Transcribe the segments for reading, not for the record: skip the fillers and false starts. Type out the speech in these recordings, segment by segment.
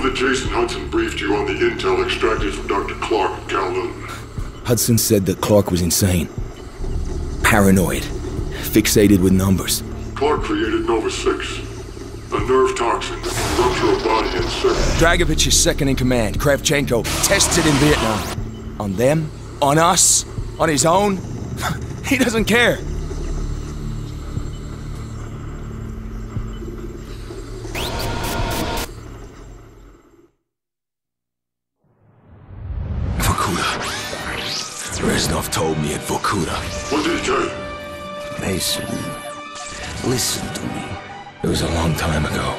that Jason Hudson briefed you on the intel extracted from Dr. Clark at Kowloon? Hudson said that Clark was insane. Paranoid. Fixated with numbers. Clark created Nova 6. A nerve toxin that can rupture a body in seconds. Dragovich is second in command. Kravchenko tested in Vietnam. On them? On us? On his own? He doesn't care. Reznov told me at Vorkuta. What did he tell you? Mason, listen to me. It was a long time ago.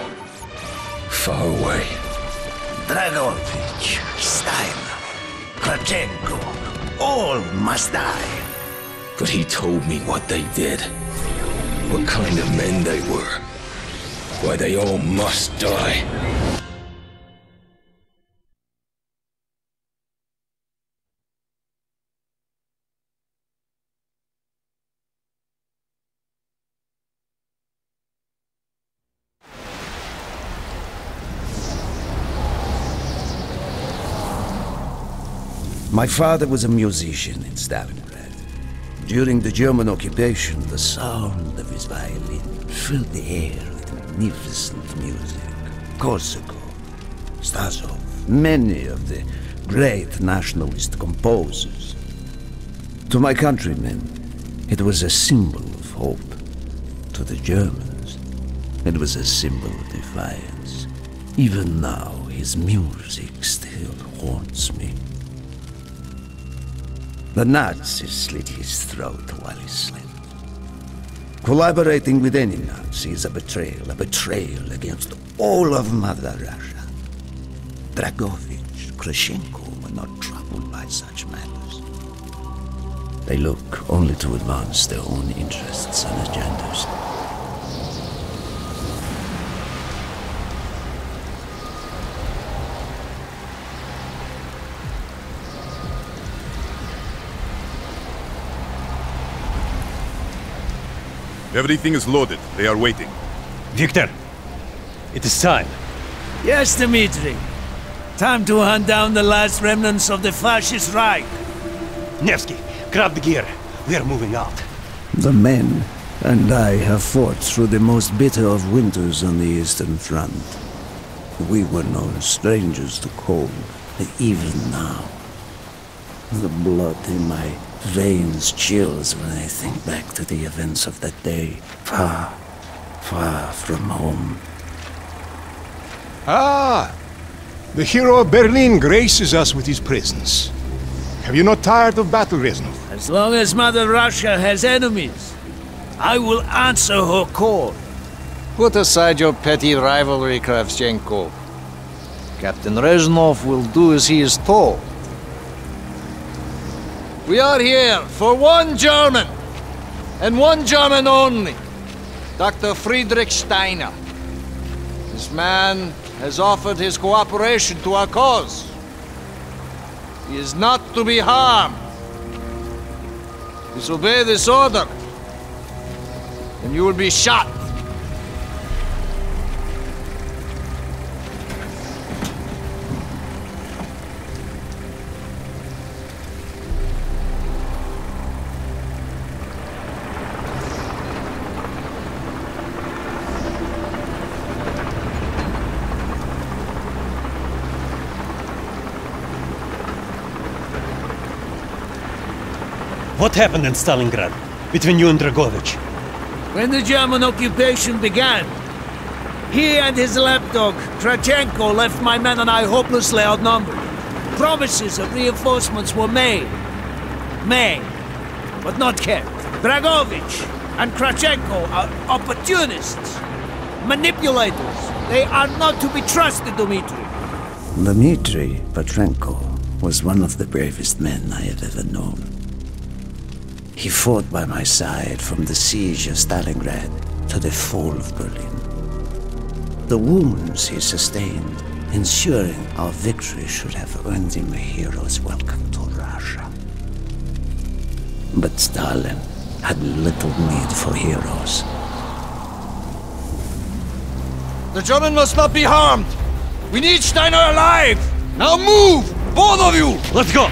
Far away. Dragovich, Steiner, Kravchenko, all must die. But he told me what they did. What kind of men they were. Why they all must die. My father was a musician in Stalingrad. During the German occupation, the sound of his violin filled the air with magnificent music. Korsakov, Stasov, many of the great nationalist composers. To my countrymen, it was a symbol of hope. To the Germans, it was a symbol of defiance. Even now, his music still haunts me. The Nazis slit his throat while he slept. Collaborating with any Nazi is a betrayal against all of Mother Russia. Dragovich, Kravchenko were not troubled by such matters. They look only to advance their own interests and agendas. Everything is loaded. They are waiting. Victor, it is time. Yes, Dmitri. Time to hunt down the last remnants of the fascist Reich. Nevsky, grab the gear. We are moving out. The men and I have fought through the most bitter of winters on the Eastern Front. We were no strangers to cold, but even now, the blood in my veins chills when I think back to the events of that day, far, far from home. Ah! The hero of Berlin graces us with his presence. Have you not tired of battle, Reznov? As long as Mother Russia has enemies, I will answer her call. Put aside your petty rivalry, Kravchenko. Captain Reznov will do as he is told. We are here for one German, and one German only, Dr. Friedrich Steiner. This man has offered his cooperation to our cause. He is not to be harmed. Disobey this order, and you will be shot. What happened in Stalingrad between you and Dragovich? When the German occupation began, he and his lapdog, Kravchenko, left my men and I hopelessly outnumbered. Promises of reinforcements were made, but not kept. Dragovich and Kravchenko are opportunists, manipulators. They are not to be trusted, Dmitri. Dmitri Petrenko was one of the bravest men I have ever known. He fought by my side from the siege of Stalingrad to the fall of Berlin. The wounds he sustained, ensuring our victory, should have earned him a hero's welcome to Russia. But Stalin had little need for heroes. The German must not be harmed. We need Steiner alive! Now move! Both of you! Let's go!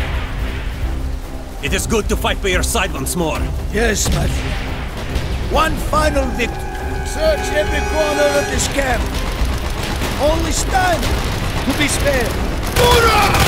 It is good to fight by your side once more. Yes, my friend. One final victory. Search every corner of this camp. Only Steiner to be spared. Hoorah!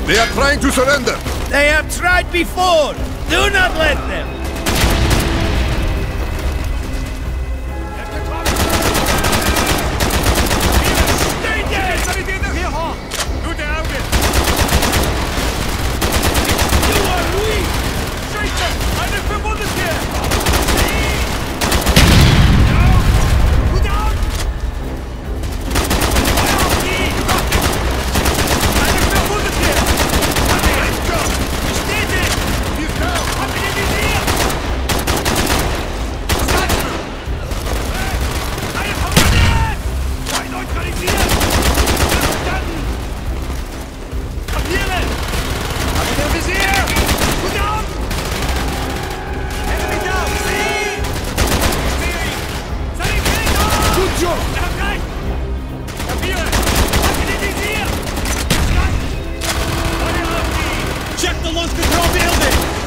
They are trying to surrender! They have tried before! Do not let them! Stay dead! You are weak!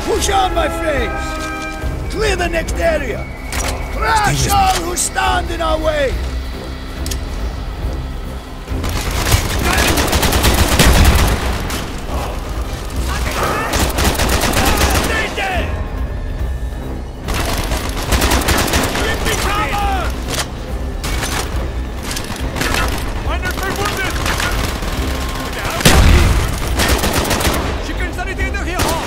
Push on, my friends! Clear the next area! Crush all who stand in our way! Stay dead! Give me cover! Einer verwundet! Schicken Sanitäter hier hoch!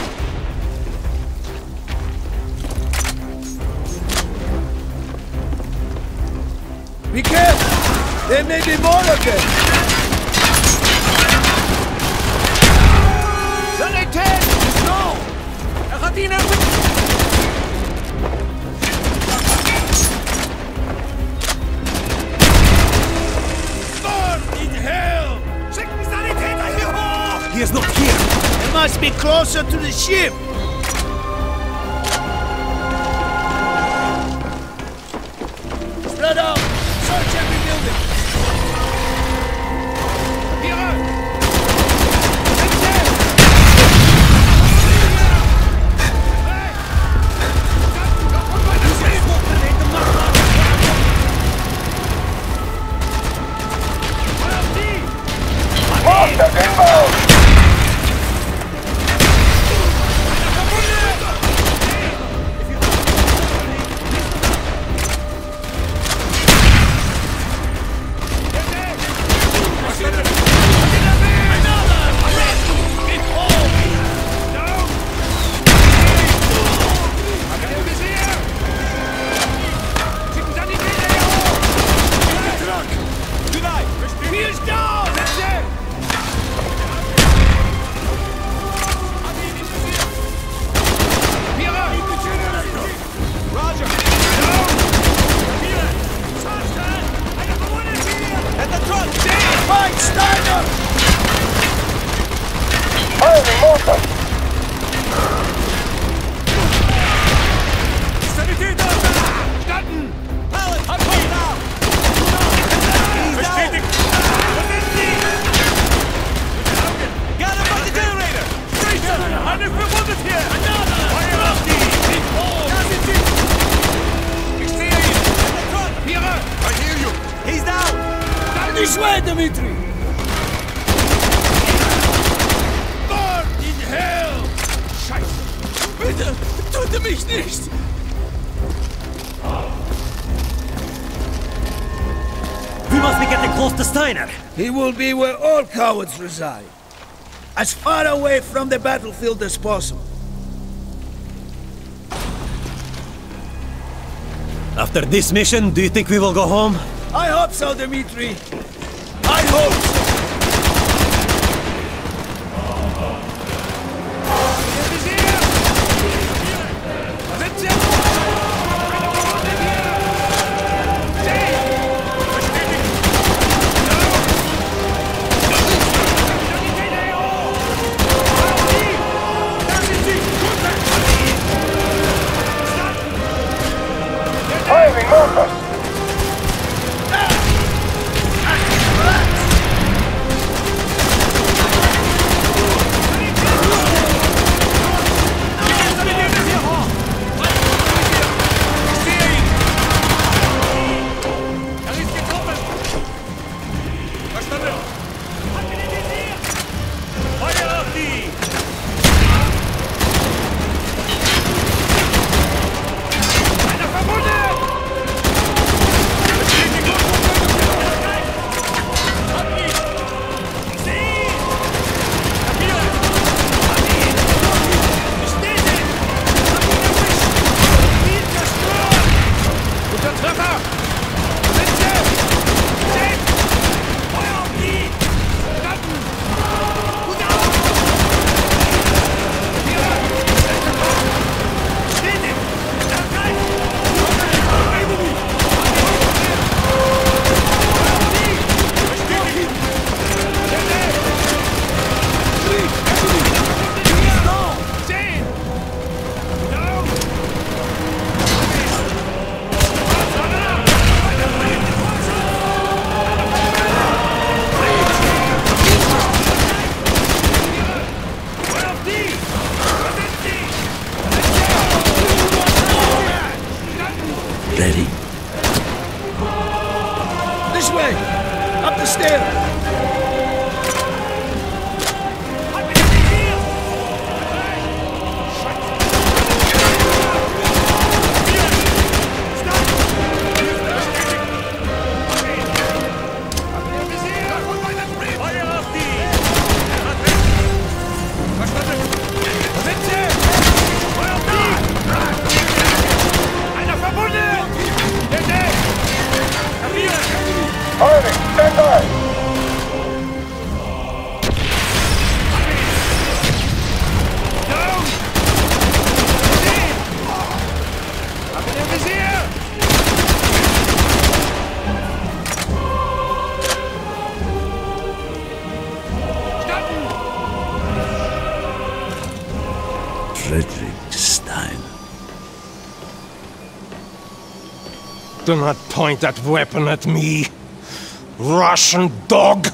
Be careful! There may be more of them! Sanität! No! Hat ihn Burn in hell! Schicken Sanitäter hier hoch! He is not here! They must be closer to the ship! Spread out! Search every building! This way, Dmitri! Burn in hell! Scheiße! Bitte! Tut Töte mich nicht! We must be getting close to Steiner. He will be where all cowards reside. As far away from the battlefield as possible. After this mission, do you think we will go home? I hope so, Dmitri. I hope so. Ready? This way! Up the stairs! Do not point that weapon at me, Russian dog!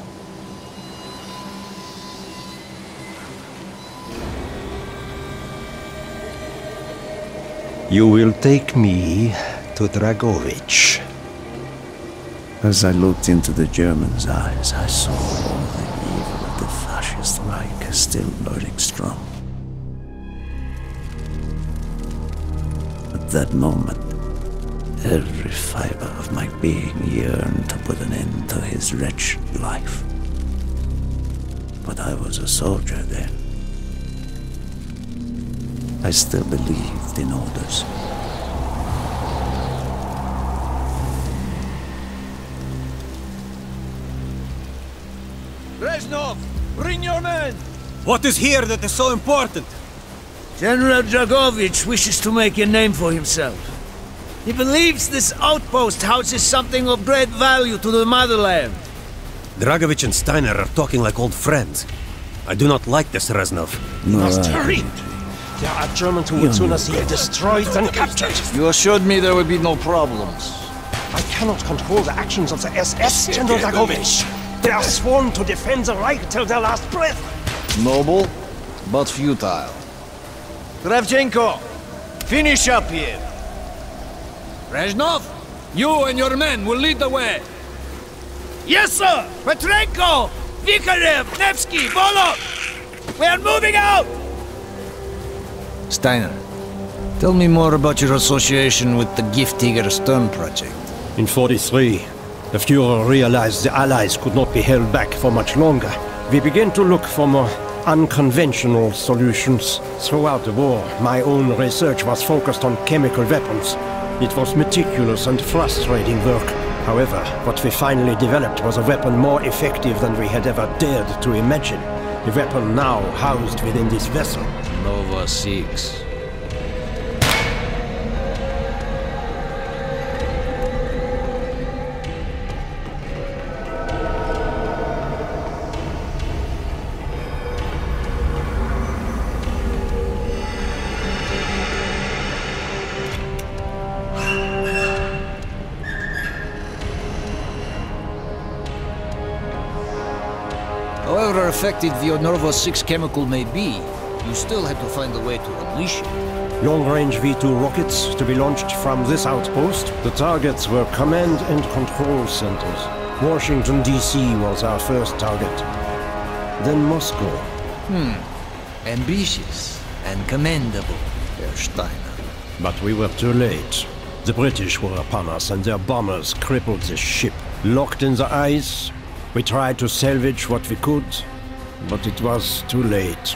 You will take me to Dragovich. As I looked into the German's eyes, I saw all the evil of the fascist Reich still burning strong. At that moment, every fiber of my being yearned to put an end to his wretched life. But I was a soldier then. I still believed in orders. Reznov, bring your men! What is here that is so important? General Dragovich wishes to make a name for himself. He believes this outpost houses something of great value to the motherland. Dragovich and Steiner are talking like old friends. I do not like this, Reznov. You must hurry! There are Germans who would sooner see you destroyed than captured. You assured me there would be no problems. I cannot control the actions of the SS, General Dragovich. They are sworn to defend the Reich till their last breath. Noble, but futile. Kravchenko, finish up here. Reznov, you and your men will lead the way. Yes, sir! Petrenko! Vikarev! Nevsky! Volok! We are moving out! Steiner, Tell me more about your association with the Giftiger Stern project. In 43, the Fuhrer realized the Allies could not be held back for much longer. We began to look for more unconventional solutions. Throughout the war, my own research was focused on chemical weapons. It was meticulous and frustrating work. However, what we finally developed was a weapon more effective than we had ever dared to imagine. The weapon now housed within this vessel. Nova 6. However effective the Nova 6 chemical may be, you still had to find a way to unleash it. Long-range V2 rockets to be launched from this outpost. The targets were command and control centers. Washington, D.C. was our first target. Then Moscow. Ambitious and commendable, Herr Steiner. But we were too late. The British were upon us and their bombers crippled the ship. Locked in the ice, we tried to salvage what we could, but it was too late.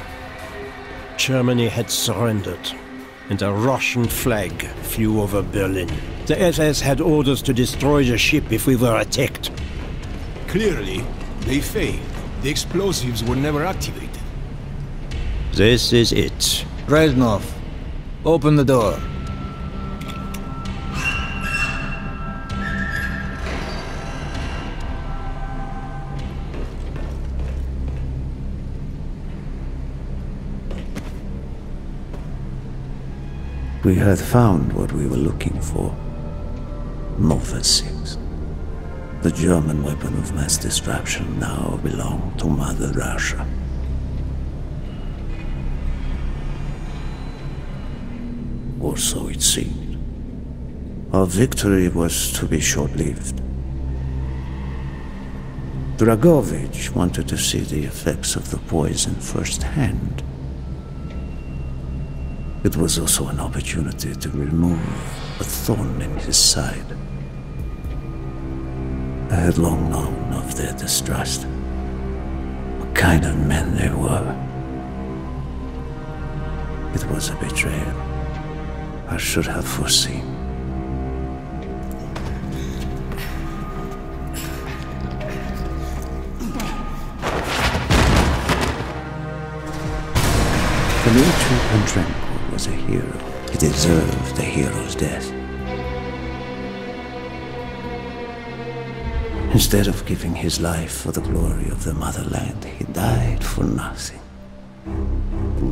Germany had surrendered, and a Russian flag flew over Berlin. The SS had orders to destroy the ship if we were attacked. Clearly, they failed. The explosives were never activated. This is it. Reznov, open the door. We had found what we were looking for. Nova 6. The German weapon of mass destruction now belonged to Mother Russia. Or so it seemed. Our victory was to be short-lived. Dragovich wanted to see the effects of the poison firsthand. It was also an opportunity to remove a thorn in his side. I had long known of their distrust, what kind of men they were. It was a betrayal I should have foreseen. Dmitri Andrenko was a hero. He deserved a hero's death. Instead of giving his life for the glory of the motherland, he died for nothing.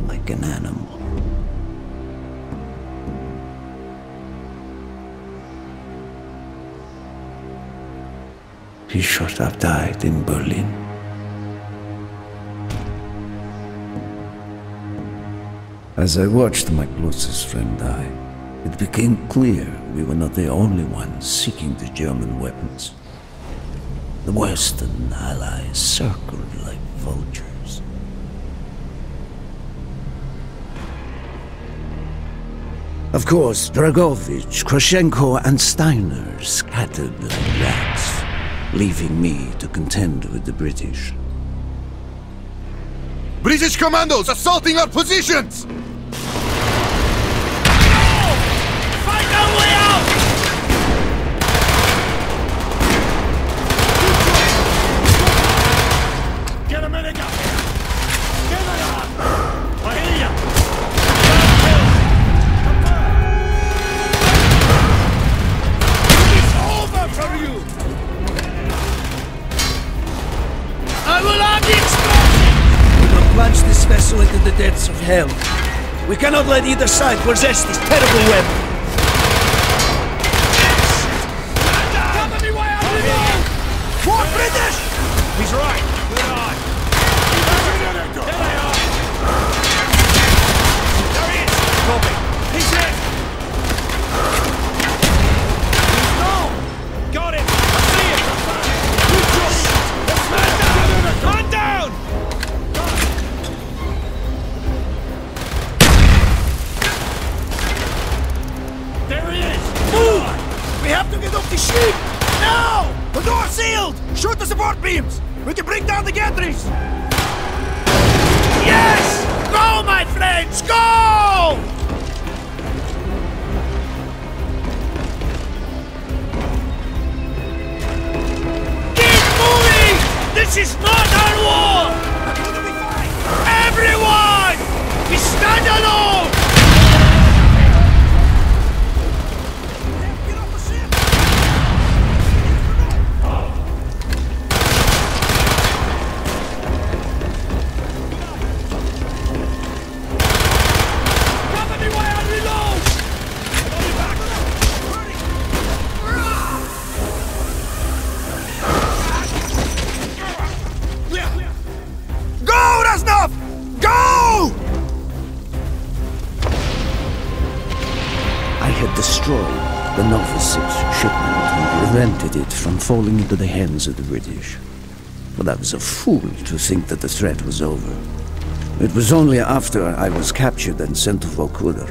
Like an animal. He should have died in Berlin. As I watched my closest friend die, it became clear we were not the only ones seeking the German weapons. The Western Allies circled like vultures. Of course, Dragovich, Krashenko, and Steiner scattered like rats, leaving me to contend with the British. British commandos assaulting our positions! Find our way out! Get a minute up! Get it on! I hear ya! It's over for you! I will have the explosion! We will plunge this vessel into the depths of hell. We cannot let either side possess this terrible weapon. Cover me while I reload! For British! He's right. Good on. There they are. There he is. Copy. He's in. No. Got him. I see him. You just. Man down. Man down. ship! Now! The door's sealed! Shoot the support beams! We can bring down the gantries! Yes! Go, my friends, go! Keep moving! This is not our war! Everyone! We stand alone! Get off the ship! Cover me while I reload! I'll be back! Go, Rasnov! Go! I had destroyed the Nova 6 shipment and prevented it from falling into the hands of the British. But I was a fool to think that the threat was over. It was only after I was captured and sent to Vokuder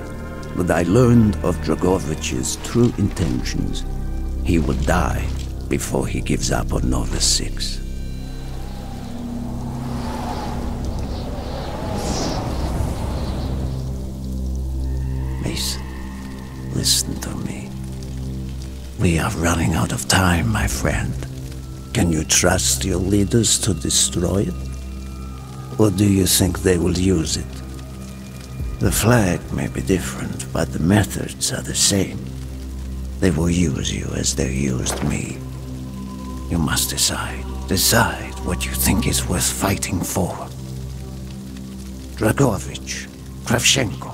that I learned of Dragovich's true intentions. He would die before he gives up on Nova 6. Mason, listen to me. We are running out of time, my friend. Can you trust your leaders to destroy it? Or do you think they will use it? The flag may be different, but the methods are the same. They will use you as they used me. You must decide. Decide what you think is worth fighting for. Dragovich, Kravchenko,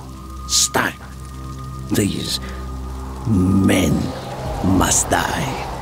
Stein. These men must die.